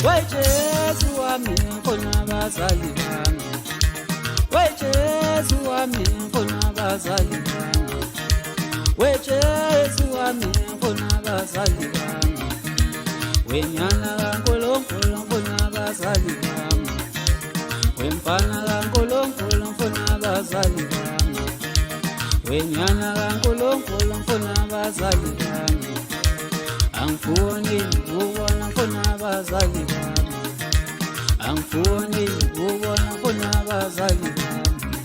weJesu wami ngifuna abazali bami, weJesu wami ngifuna abazali bami, weJesu wami ngifuna abazali bami, wenyana kaNkulunkulu ngifuna abazali bami, wemfana kaNkulunkulu ngifuna abazali bami, wenyana kaNkulunkulu ngifuna abazali bami, angifuni ukubona ngifuna abazali bami, angifuni ukubona ngifuna abazali bami,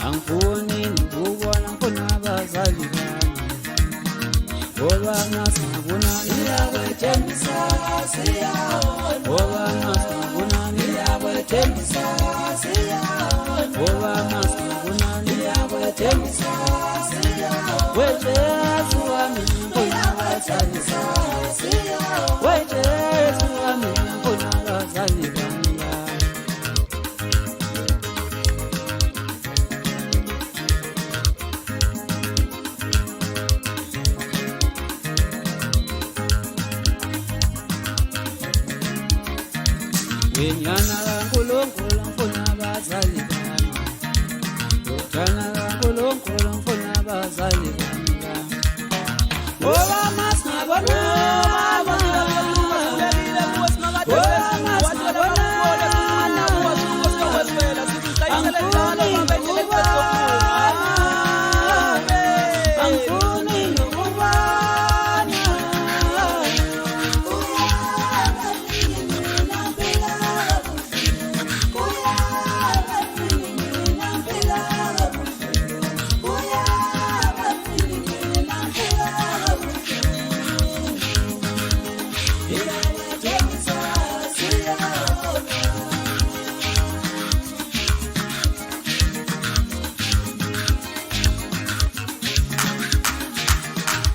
angifuni ukubona ngifuna abazali bami, ngoba nasibonani Niyakwethembisa siyabona, ngoba nasibonani niyakwethembisa siyabona, ngoba nasibonani niyakwethembisa siyabona, weJesu wami ngifuna abazali niyakwethembisa bami, siyabona, weJesu wami ngifuna abazali bami. Wenyana kaNkulunkulu ngifuna abazali bami, wenyana kaNkulunkulu ngifuna abazali bami. Ngoba masingabona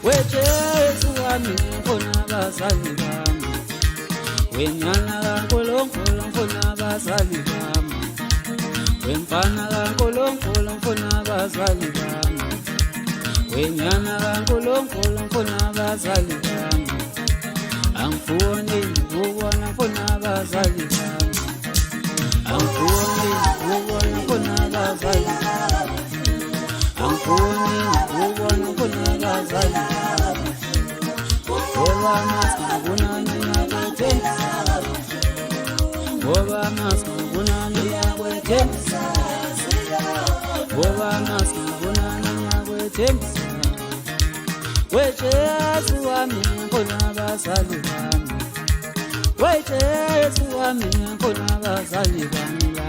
weJesu wami ngifuna abazali bami, wenyana kaNkulunkulu ngifuna abazali bami, wemfana kaNkulunkulu ngifuna abazali bami, wenyana kaNkulunkulu ngifuna abazali bami, angifuni ukubona ngifuna abazali bami, angifuni ukubona ngifuna abazali bami, angifuni ukubona ngifuna abazali bami. Ngoba masingabonani niyakwethembisa, ngoba masingabonani niyakwethembisa, ngoba masingabonani niyakwethembisa, weJesu wami ngifuna abazali bami, weJesu wami ngifuna abazali bami la.